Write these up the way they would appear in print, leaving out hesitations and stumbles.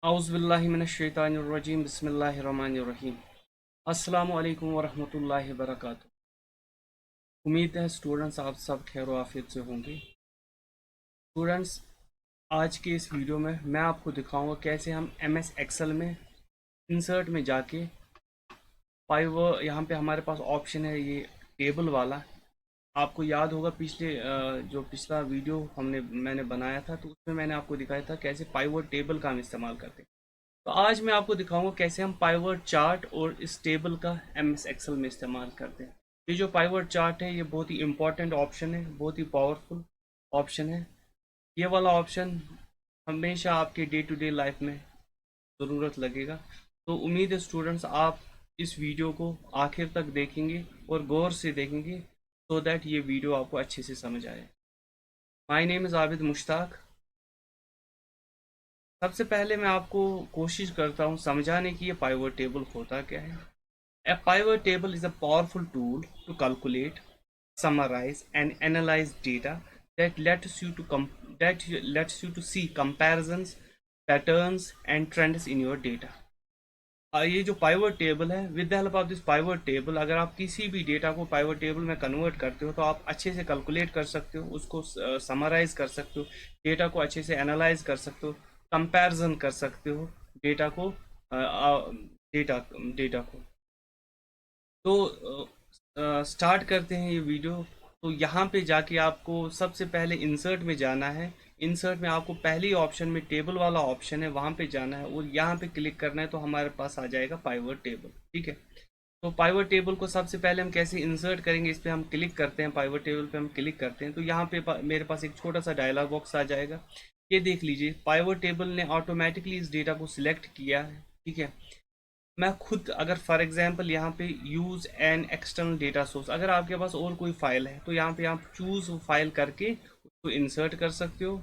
औज़ुबिल्लाहिमिनश्शैतानिर्रजीम बिस्मिल्लाहिर्रहमानिर्रहीम। अस्सलामु अलैकुम वरहमतुल्लाहि वबरकातुहू। उम्मीद है स्टूडेंट्स आप सब खैर आफियत से होंगे। स्टूडेंट्स, आज के इस वीडियो में मैं आपको दिखाऊंगा कैसे हम एमएस एक्सेल में इंसर्ट में जाके पाइवर, यहाँ पे हमारे पास ऑप्शन है ये टेबल वाला। आपको याद होगा जो पिछला वीडियो मैंने बनाया था, तो उसमें मैंने आपको दिखाया था कैसे पाइवट टेबल का हम इस्तेमाल करते हैं। तो आज मैं आपको दिखाऊंगा कैसे हम पाइवट चार्ट और इस टेबल का एमएस एक्सेल में इस्तेमाल करते हैं। ये जो पाइवट चार्ट है ये बहुत ही इंपॉर्टेंट ऑप्शन है, बहुत ही पावरफुल ऑप्शन है। ये वाला ऑप्शन हमेशा आपके डे टू डे लाइफ में ज़रूरत लगेगा। तो उम्मीद है स्टूडेंट्स आप इस वीडियो को आखिर तक देखेंगे और गौर से देखेंगे, सो दैट ये वीडियो आपको अच्छे से समझ आए। My name is Abid Mushtaq. सबसे पहले मैं आपको कोशिश करता हूँ समझाने की ये पाइवट टेबल होता क्या है। A pivot table is a powerful tool to calculate, summarize, and analyze data that lets you to see comparisons, patterns, and trends in your data. ये जो पाइवट टेबल है, with the help of this pivot table अगर आप किसी भी data को pivot table में convert करते हो तो आप अच्छे से कैलकुलेट कर सकते हो, उसको समराइज कर सकते हो, डेटा को अच्छे से एनालाइज कर सकते हो, कंपैरिजन कर सकते हो डेटा को डेटा डेटा को। तो स्टार्ट करते हैं ये वीडियो। तो यहाँ पे जाके आपको सबसे पहले इंसर्ट में जाना है। इंसर्ट में आपको पहली ऑप्शन में टेबल वाला ऑप्शन है, वहाँ पे जाना है और यहाँ पे क्लिक करना है, तो हमारे पास आ जाएगा पाइवट टेबल। ठीक है, तो पाइवट टेबल को सबसे पहले हम कैसे इंसर्ट करेंगे, इस पर हम क्लिक करते हैं, पाइवट टेबल पे हम क्लिक करते हैं तो यहाँ पे मेरे पास एक छोटा सा डायलॉग बॉक्स आ जाएगा। ये देख लीजिए, पाइवट टेबल ने ऑटोमेटिकली इस डेटा को सिलेक्ट किया है। ठीक है, मैं खुद अगर फॉर एग्जांपल यहाँ पे use an external data source, अगर आपके पास और कोई फाइल है तो यहाँ पे आप चूज़ फाइल करके उसको इंसर्ट कर सकते हो।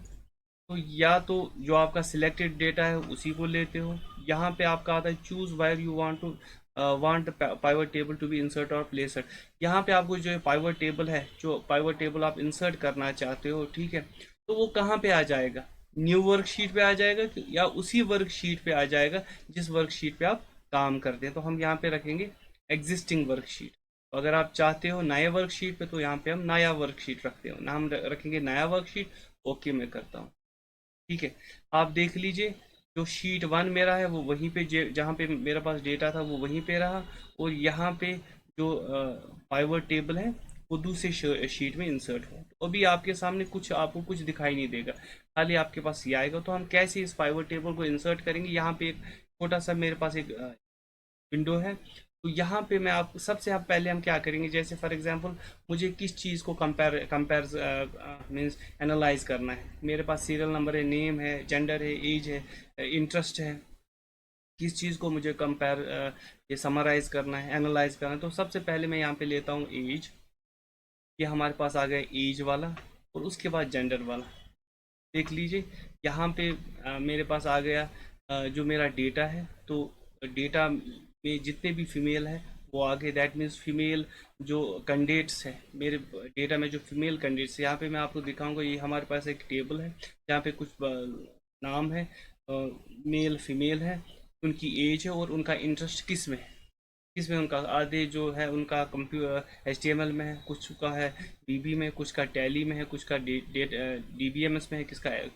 तो या तो जो आपका सिलेक्टेड डेटा है उसी को लेते हो। यहाँ पे आपका आता है choose where you want pivot table to be insert और प्लेसड। यहाँ पे आपको जो पाइवट टेबल है, जो पाइवट टेबल आप इंसर्ट करना चाहते हो, ठीक है, तो वो कहाँ पे आ जाएगा, न्यू वर्कशीट पे आ जाएगा या उसी वर्कशीट पे आ जाएगा जिस वर्कशीट पे आप काम करते हैं। तो हम यहाँ पे रखेंगे एग्जिस्टिंग वर्कशीट। तो अगर आप चाहते हो नए वर्कशीट पे तो यहाँ पे हम नया वर्कशीट रखते हो, नाम रखेंगे नया वर्कशीट। ओके मैं करता हूँ। ठीक है, आप देख लीजिए जो शीट वन मेरा है वो वहीं पे जहाँ पे मेरे पास डेटा था वो वहीं पे रहा, और यहाँ पे जो पाइवट टेबल है वो दूसरे शीट में इंसर्ट हो। तो अभी आपके सामने कुछ आपको कुछ दिखाई नहीं देगा, खाली आपके पास ये आएगा। तो हम कैसे इस पाइवट टेबल को इंसर्ट करेंगे, यहाँ पे एक छोटा सा मेरे पास एक विंडो है। तो यहाँ पे मैं आप सबसे आप पहले हम क्या करेंगे, जैसे फॉर एग्जांपल मुझे किस चीज़ को कंपेयर मीन्स एनालाइज करना है। मेरे पास सीरियल नंबर है, नेम है, जेंडर है, एज है, इंटरेस्ट है, किस चीज़ को मुझे कंपेयर ये समराइज करना है, एनालाइज करना है। तो सबसे पहले मैं यहाँ पे लेता हूँ एज। ये हमारे पास आ गया एज वाला, और उसके बाद जेंडर वाला। देख लीजिए यहाँ पे मेरे पास आ गया जो मेरा डेटा है। तो डेटा में जितने भी फीमेल है वो आगे, दैट मीन्स फीमेल जो कैंडिडेट्स है मेरे डेटा में, जो फीमेल कैंडिडेट्स, यहाँ पे मैं आपको दिखाऊंगा। ये हमारे पास एक टेबल है जहाँ पे कुछ नाम है, मेल फीमेल है, उनकी एज है और उनका इंटरेस्ट किस में है, किसमें उनका आधे जो है उनका कंप्यूटर HTML में है, कुछ का है VB में, कुछ का टैली में है, कुछ का DBMS में है,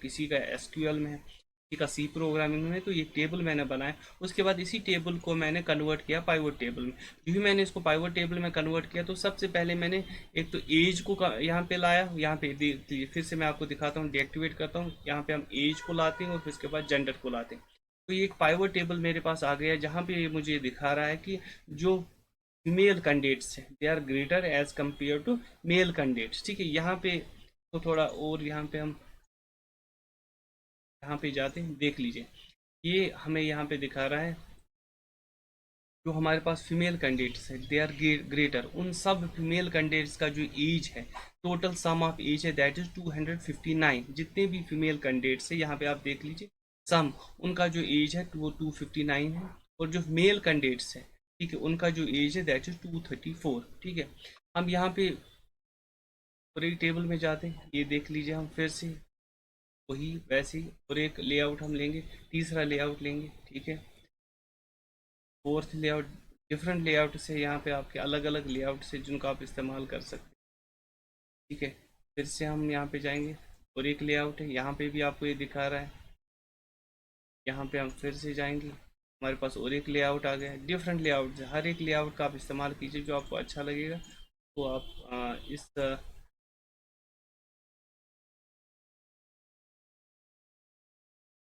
किसी का SQL में है, किसी का C प्रोग्रामिंग में है। तो ये टेबल मैंने बनाया। उसके बाद इसी टेबल को मैंने कन्वर्ट किया पाइवट टेबल में। जो भी मैंने इसको पाइवट टेबल में कन्वर्ट किया, तो सबसे पहले मैंने एक तो एज को यहाँ पे लाया। यहाँ पे फिर से मैं आपको दिखाता हूँ, डीएक्टिवेट करता हूँ। यहाँ पे हम एज को लाते हैं और फिर उसके बाद जेंडर को लाते हैं। तो ये एक पाइवट टेबल मेरे पास आ गया, जहाँ पे मुझे दिखा रहा है कि जो फीमेल कैंडिडेट्स हैं they are greater as compare to male candidates. ठीक है, यहाँ पे तो थोड़ा और यहाँ पे हम यहाँ पे जाते हैं, देख लीजिए ये हमें यहाँ पे दिखा रहा है जो हमारे पास फीमेल कैंडिडेट्स है दे आर ग्रेटर। उन सब फीमेल कैंडिडेट्स का जो एज है, टोटल सम ऑफ एज है, दैट इज 259। जितने भी फीमेल कैंडिडेट्स है यहाँ पे आप देख लीजिए, सम उनका जो एज है वो 259 है। और जो मेल कैंडिडेट्स है, ठीक है, उनका जो एज है दैट इज 234। ठीक है, हम यहाँ पे पूरे टेबल में जाते हैं, ये देख लीजिए हम फिर से। वही वैसे ही और एक लेआउट हम लेंगे, तीसरा लेआउट लेंगे, ठीक है, फोर्थ लेआउट, डिफरेंट लेआउट से यहाँ पे आपके अलग अलग लेआउट से जिनको आप इस्तेमाल कर सकते हैं, ठीक है। फिर से हम यहाँ पे जाएंगे और एक लेआउट है, यहाँ पे भी आपको ये दिखा रहा है, यहाँ पे हम फिर से जाएंगे, हमारे पास और एक लेआउट आ गया है। डिफरेंट लेआउट है, हर एक लेआउट का आप इस्तेमाल कीजिए जो आपको अच्छा लगेगा, तो आप इस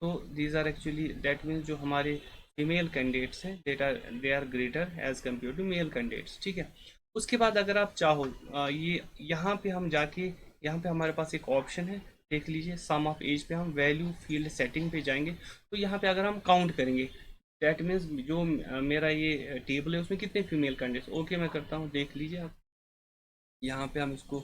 तो these are actually that means जो हमारे फीमेल कैंडिडेट्स हैं they are greater as compare to male candidates, ठीक है। उसके बाद अगर आप चाहो ये यहाँ पे हम जाके, यहाँ पे हमारे पास एक ऑप्शन है, देख लीजिए सम ऑफ एज पे हम वैल्यू फील्ड सेटिंग पे जाएंगे, तो यहाँ पे अगर हम काउंट करेंगे दैट मीन्स जो मेरा ये टेबल है उसमें कितने फीमेल कैंडिडेट्स, ओके मैं करता हूँ, देख लीजिए आप, यहाँ पे हम इसको,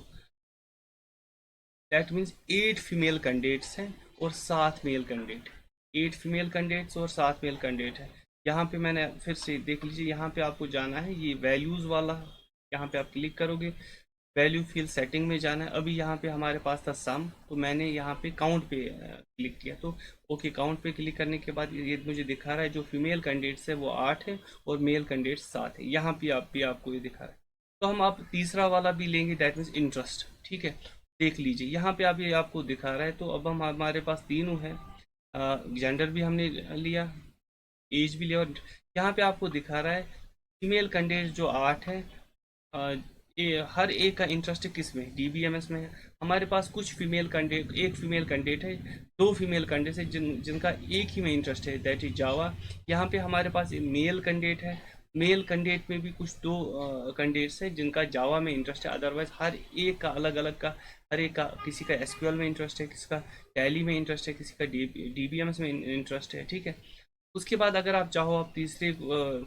दैट मीन्स 8 फीमेल कैंडिडेट्स हैं और 7 मेल कैंडिडेट, 8 फीमेल कैंडिडेट्स और 7 मेल कैंडिडेट है। यहाँ पे मैंने फिर से देख लीजिए, यहाँ पे आपको जाना है ये वैल्यूज़ वाला, यहाँ पे आप क्लिक करोगे, वैल्यू फील्ड सेटिंग में जाना है। अभी यहाँ पे हमारे पास था सम, तो मैंने यहाँ पे काउंट पे क्लिक किया, तो ओके काउंट पे क्लिक करने के बाद ये मुझे दिखा रहा है जो फीमेल कैंडिडेट्स है वो 8 है और मेल कैंडिडेट्स 7 है, यहाँ पे आप भी आपको ये दिखा रहा है। तो हम आप तीसरा वाला भी लेंगे, दैट मीन्स इंटरेस्ट, ठीक है। देख लीजिए यहाँ पे अभी आपको दिखा रहा है, तो अब हम हमारे पास तीनों है, जेंडर भी हमने लिया, एज भी लिया, और यहाँ पे आपको दिखा रहा है फीमेल कैंडिडेट जो 8 है, अ, ये हर एक का इंटरेस्ट किस में, डीबीएमएस में है। हमारे पास कुछ फीमेल कैंडिडेट, एक फीमेल कैंडिडेट है, दो फीमेल कैंडिडेट है जिनका एक ही में इंटरेस्ट है, दैट इज जावा। यहाँ पे हमारे पास मेल कैंडिडेट है, मेल कैंडिडेट में भी कुछ दो कैंडिडेट्स है जिनका जावा में इंटरेस्ट है, अदरवाइज हर एक का अलग अलग का, हर एक का, किसी का एसक्यूएल में इंटरेस्ट है, किसी का टैली में इंटरेस्ट है, किसी का डीबीएमएस में इंटरेस्ट है, ठीक है। उसके बाद अगर आप चाहो आप तीसरे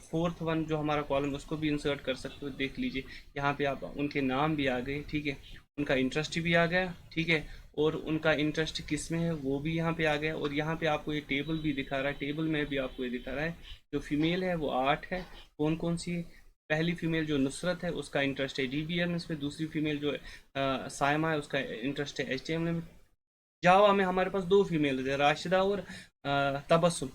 फोर्थ वन जो हमारा कॉलम उसको भी इंसर्ट कर सकते हो, देख लीजिए यहाँ पे आप उनके नाम भी आ गए, ठीक है, उनका इंटरेस्ट भी आ गया, ठीक है, और उनका इंटरेस्ट किस में है वो भी यहाँ पे आ गया, और यहाँ पे आपको ये टेबल भी दिखा रहा है, टेबल में भी आपको ये दिखा रहा है जो फीमेल है वो 8 है, कौन कौन सी है। पहली फीमेल जो नुसरत है उसका इंटरेस्ट है डीबीएम में, दूसरी फीमेल जो सायमा है उसका इंटरेस्ट है एचटीएमएल में। जावा में हमारे पास दो फीमेल है, राशिदा और तबस्सुम,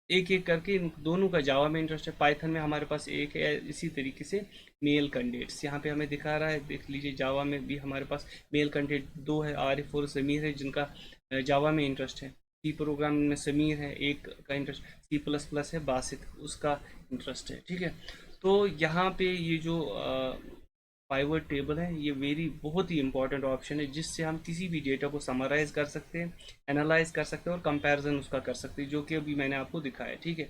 एक एक करके इन दोनों का जावा में इंटरेस्ट है। पाइथन में हमारे पास एक है, इसी तरीके से मेल कैंडिडेट्स यहाँ पे हमें दिखा रहा है, देख लीजिए जावा में भी हमारे पास मेल कैंडिडेट दो है, आरिफ और समीर है जिनका जावा में इंटरेस्ट है। सी प्रोग्रामिंग में समीर है, एक का इंटरेस्ट सी प्लस प्लस है, बासित उसका इंटरेस्ट है, ठीक है। तो यहाँ पे ये जो पाइवट टेबल है ये वेरी बहुत ही इंपॉर्टेंट ऑप्शन है, जिससे हम किसी भी डेटा को समराइज कर सकते हैं, एनालाइज कर सकते हैं और कंपैरिजन उसका कर सकते हैं, जो कि अभी मैंने आपको दिखाया, ठीक है।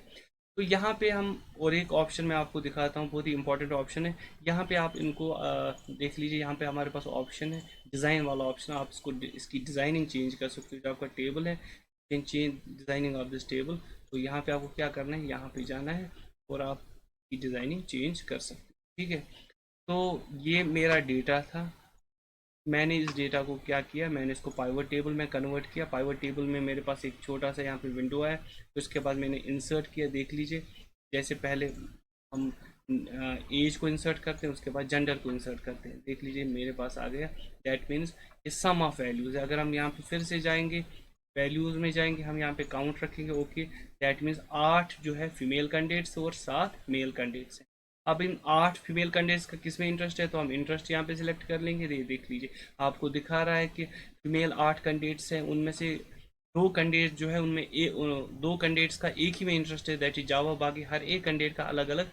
तो यहाँ पे हम और एक ऑप्शन मैं आपको दिखाता हूँ, बहुत ही इंपॉर्टेंट ऑप्शन है, यहाँ पे आप इनको देख लीजिए, यहाँ पे हमारे पास ऑप्शन है डिज़ाइन वाला ऑप्शन, आप इसको इसकी डिज़ाइनिंग चेंज कर सकते हो, जो आपका टेबल है change designing of this table. तो यहाँ पे आपको क्या करना है, यहाँ पे जाना है और आप डिज़ाइनिंग चेंज कर सकते हो, ठीक है। तो ये मेरा डेटा था, मैंने इस डेटा को क्या किया, मैंने इसको पाइवट टेबल में कन्वर्ट किया। पाइवट टेबल में मेरे पास एक छोटा सा यहाँ पे विंडो है, उसके बाद मैंने इंसर्ट किया, देख लीजिए जैसे पहले हम एज को इंसर्ट करते हैं उसके बाद जेंडर को इंसर्ट करते हैं, देख लीजिए मेरे पास आ गया, दैट मीन्स ये सम ऑफ वैल्यूज़ है। अगर हम यहाँ पे फिर से जाएंगे, वैल्यूज़ में जाएंगे, हम यहाँ पे काउंट रखेंगे, ओके, दैट मीन्स 8 जो है फीमेल कैंडिडेट्स और 7 मेल कैंडिडेट्स हैं। अब इन 8 फीमेल कैंडिडेट्स का किस में इंटरेस्ट है, तो हम इंटरेस्ट यहाँ पे सिलेक्ट कर लेंगे, ये देख लीजिए आपको दिखा रहा है कि फीमेल 8 कैंडिडेट्स हैं, उनमें से दो कैंडिडेट जो है उनमें दो कैंडिडेट्स का एक ही में इंटरेस्ट है, दैट इज जावा, बाकी हर एक कैंडिडेट का अलग अलग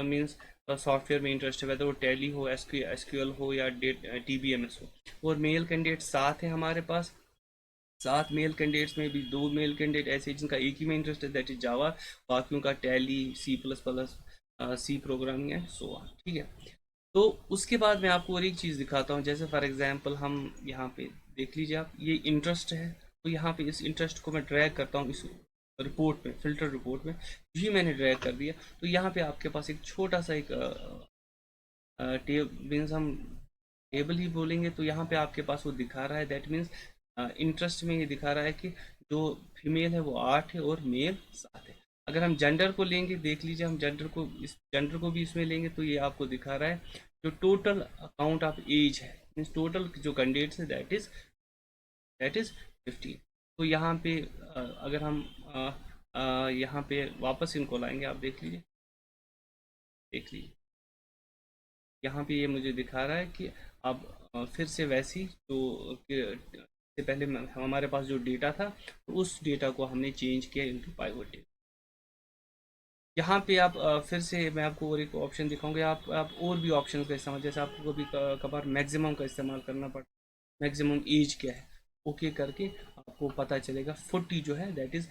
मीन्स सॉफ्टवेयर में इंटरेस्ट है, वेदर वो टैली हो, एसक्यूएल हो या डीबीएमएस हो। और मेल कैंडिडेट 7 है हमारे पास, 7 मेल कैंडिडेट्स में भी दो मेल कैंडिडेट ऐसे जिनका एक ही में इंटरेस्ट है, दैट इज जावा, बाकियों का Tally, C plus plus, C programming है, सो ऑन, ठीक है। तो उसके बाद मैं आपको और एक चीज़ दिखाता हूँ, जैसे फॉर एग्जांपल हम यहाँ पे देख लीजिए आप, ये इंटरेस्ट है, तो यहाँ पे इस इंटरेस्ट को मैं ड्रैग करता हूँ इस रिपोर्ट में, फिल्टर रिपोर्ट में, यही मैंने ड्रैग कर दिया, तो यहाँ पे आपके पास एक छोटा सा एक मीन्स हम टेबल ही बोलेंगे, तो यहाँ पे आपके पास वो दिखा रहा है, दैट मीन्स इंटरेस्ट में ये दिखा रहा है कि जो फीमेल है वो 8 है और मेल 7 है। अगर हम जेंडर को लेंगे, देख लीजिए हम जेंडर को भी इसमें लेंगे, तो ये आपको दिखा रहा है जो टोटल अकाउंट ऑफ एज है, मीन्स टोटल जो कैंडिडेट्स है दैट इज 15। तो यहाँ पे अगर हम यहाँ पे वापस इनको लाएंगे, आप देख लीजिए, देख लीजिए यहाँ पे ये मुझे दिखा रहा है कि अब फिर से वैसी जो से पहले हमारे पास जो डेटा था, तो उस डेटा को हमने चेंज किया इनटू पाइवट टेबल। यहाँ पे आप फिर से मैं आपको और एक ऑप्शन दिखाऊंगा, आप और भी ऑप्शन का इस्तेमाल, जैसे आपको कभी कभार मैक्सिमम का इस्तेमाल करना पड़ता है, मैक्सिमम एज क्या है, ओके करके आपको पता चलेगा 40 जो है दैट इज़,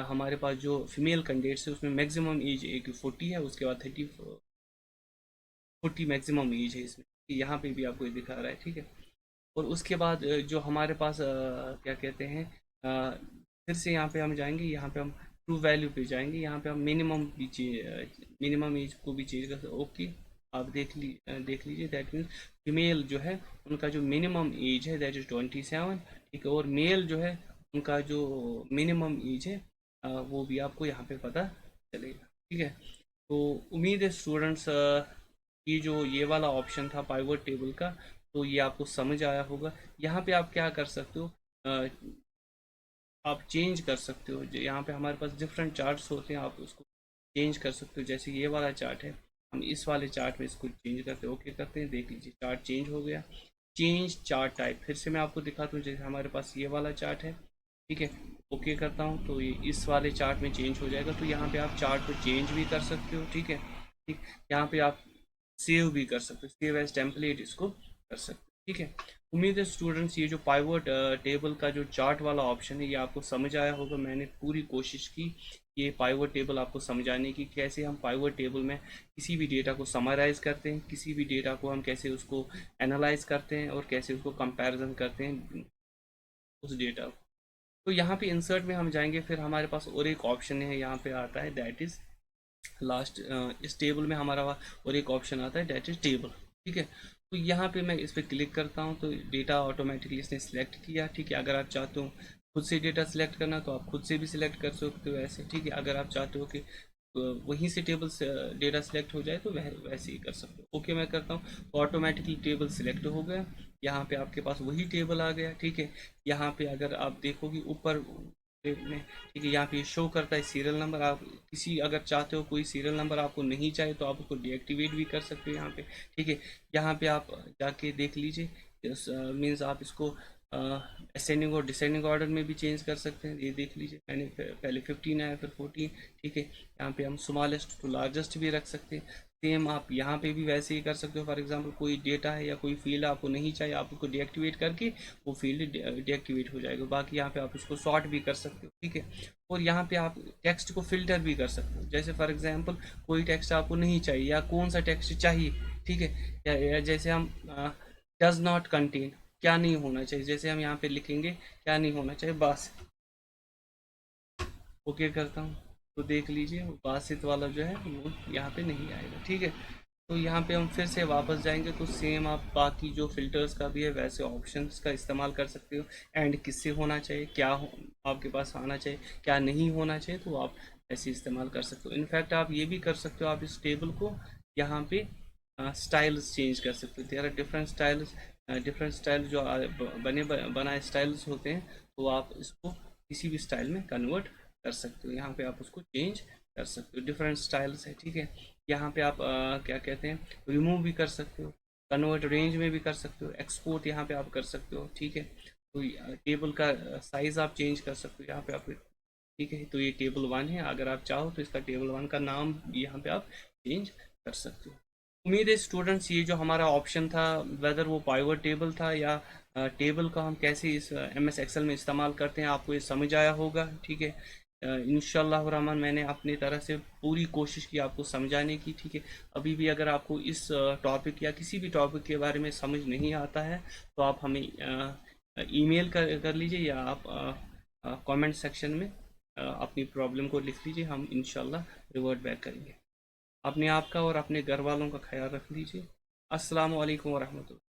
हमारे पास जो फीमेल कैंडिडेट्स है उसमें मैक्सिमम एज एक 40 है, उसके बाद 40 मैक्सिमम एज है इसमें, यहाँ पे भी आपको ये दिखा रहा है, ठीक है। और उसके बाद जो हमारे पास क्या कहते हैं, फिर से यहाँ पे हम जाएंगे, यहाँ पे हम ट्रू वैल्यू पे जाएंगे, यहाँ पे हम मिनिमम भी मिनिमम एज को भी चेंज कर सकते, ओके। आप देख लीजिए दैट मीन्स फीमेल जो है उनका जो मिनिमम एज है दैट इज़ 27, ठीक है, और मेल जो है उनका जो मिनिमम एज है वो भी आपको यहाँ पे पता चलेगा, ठीक है। तो उम्मीद है स्टूडेंट्स ये जो ये वाला ऑप्शन था पाइवट टेबल का, तो ये आपको समझ आया होगा। यहाँ पे आप क्या कर सकते हो, आप चेंज कर सकते हो, यहाँ पे हमारे पास डिफरेंट चार्ट्स होते हैं, आप उसको चेंज कर सकते हो। जैसे ये वाला चार्ट है, हम इस वाले चार्ट में इसको चेंज करते हैं, ओके करते हैं, देख लीजिए चार्ट चेंज हो गया। चेंज चार्ट टाइप फिर से मैं आपको दिखाता हूँ, जैसे हमारे पास ये वाला चार्ट है, ठीक है, ओके करता हूँ तो ये इस वाले चार्ट में चेंज हो जाएगा। तो यहाँ पे आप चार्ट को चेंज भी कर सकते हो, ठीक है, ठीक, यहाँ पे आप सेव भी कर सकते हो, सेव एज टेम्पलेट इसको कर सकते हो, ठीक है। उम्मीद है स्टूडेंट्स ये जो पाइवट टेबल का जो चार्ट वाला ऑप्शन है ये आपको समझ आया होगा। मैंने पूरी कोशिश की ये पाइवट टेबल आपको समझाने की, कैसे हम पाइवट टेबल में किसी भी डेटा को समराइज करते हैं, किसी भी डेटा को हम कैसे उसको एनालाइज करते हैं और कैसे उसको कंपैरिजन करते हैं उस डेटा को। तो यहाँ पे इंसर्ट में हम जाएंगे, फिर हमारे पास और एक ऑप्शन है यहाँ पे आता है दैट इज़ लास्ट, इस टेबल में हमारा और एक ऑप्शन आता है दैट इज टेबल, ठीक है। तो यहाँ पे मैं इस पर क्लिक करता हूँ तो डेटा ऑटोमेटिकली इसने सिलेक्ट किया, ठीक है। अगर आप चाहते हो खुद से डेटा सिलेक्ट करना तो आप खुद से भी सिलेक्ट कर सकते हो ऐसे, ठीक है। अगर आप चाहते हो कि वहीं से टेबल से डेटा सिलेक्ट हो जाए तो वह वैसे ही कर सकते हो, ओके मैं करता हूँ तो ऑटोमेटिकली टेबल सिलेक्ट हो गया। यहाँ पे आपके पास वही टेबल आ गया, ठीक है। यहाँ पे अगर आप देखोगे ऊपर में, ठीक है, यहाँ पे शो करता है सीरियल नंबर। आप किसी अगर चाहते हो कोई सीरियल नंबर आपको नहीं चाहिए तो आप उसको डीएक्टिवेट भी कर सकते हो यहाँ पे, ठीक है। यहाँ पे आप जाके देख लीजिए, मीन्स आप इसको असेंडिंग और डिसेंडिंग ऑर्डर में भी चेंज कर सकते हैं। ये देख लीजिए मैंने पहले 15 आया फिर 14, ठीक है। यहाँ पे हम स्मॉलेस्ट टू लार्जेस्ट भी रख सकते हैं। सेम आप यहाँ पे भी वैसे ही कर सकते हो। फॉर एग्जांपल कोई डेटा है या कोई फील्ड आपको नहीं चाहिए, आप उसको डीएक्टिवेट करके वो फील्ड डीएक्टिवेट हो जाएगा। बाकी यहाँ पे आप उसको सॉर्ट भी कर सकते हो, ठीक है। और यहाँ पे आप टेक्स्ट को फिल्टर भी कर सकते हो। जैसे फॉर एग्जांपल कोई टेक्स्ट आपको नहीं चाहिए या कौन सा टेक्स्ट चाहिए, ठीक है, या जैसे हम डज नॉट कंटेन, क्या नहीं होना चाहिए, जैसे हम यहाँ पे लिखेंगे क्या नहीं होना चाहिए, बस ओके करता हूँ तो देख लीजिए बासित वाला जो है वो यहाँ पे नहीं आएगा, ठीक है। तो यहाँ पे हम फिर से वापस जाएंगे तो सेम आप बाकी जो फिल्टर्स का भी है वैसे ऑप्शंस का इस्तेमाल कर सकते हो। एंड किससे होना चाहिए, क्या आपके पास आना चाहिए, क्या नहीं होना चाहिए, तो आप ऐसे इस्तेमाल कर सकते हो। इनफैक्ट आप ये भी कर सकते हो, आप इस टेबल को यहाँ पे स्टाइल्स चेंज कर सकते हो। There are different styles, different style जो बनाए स्टाइल्स होते हैं, तो आप इसको किसी भी स्टाइल में कन्वर्ट कर सकते हो। यहाँ पे आप उसको चेंज कर सकते हो, डिफरेंट स्टाइल्स है, ठीक है। यहाँ पे आप क्या कहते हैं रिमूव भी कर सकते हो, कन्वर्ट रेंज में भी कर सकते हो, एक्सपोर्ट यहाँ पे आप कर सकते हो, ठीक है। तो टेबल का साइज आप चेंज कर सकते हो यहाँ पे आप, ठीक है। तो ये टेबल 1 है, अगर आप चाहो तो इसका टेबल 1 का नाम यहाँ पे आप चेंज कर सकते हो। उम्मीद है स्टूडेंट्स ये जो हमारा ऑप्शन था, वेदर वो पाइवट टेबल था या टेबल का हम कैसे इस MS एक्सेल में इस्तेमाल करते हैं, आपको ये समझ आया होगा, ठीक है। इंशाल्लाह रहमान मैंने अपनी तरह से पूरी कोशिश की आपको समझाने की, ठीक है। अभी भी अगर आपको इस टॉपिक या किसी भी टॉपिक के बारे में समझ नहीं आता है तो आप हमें ईमेल कर लीजिए या आप कमेंट सेक्शन में अपनी प्रॉब्लम को लिख लीजिए, हम इंशाल्लाह रिवर्ट बैक करेंगे। अपने आप का और अपने घर वालों का ख्याल रख लीजिए। अस्सलाम वालेकुम वरहमतुल्लाह।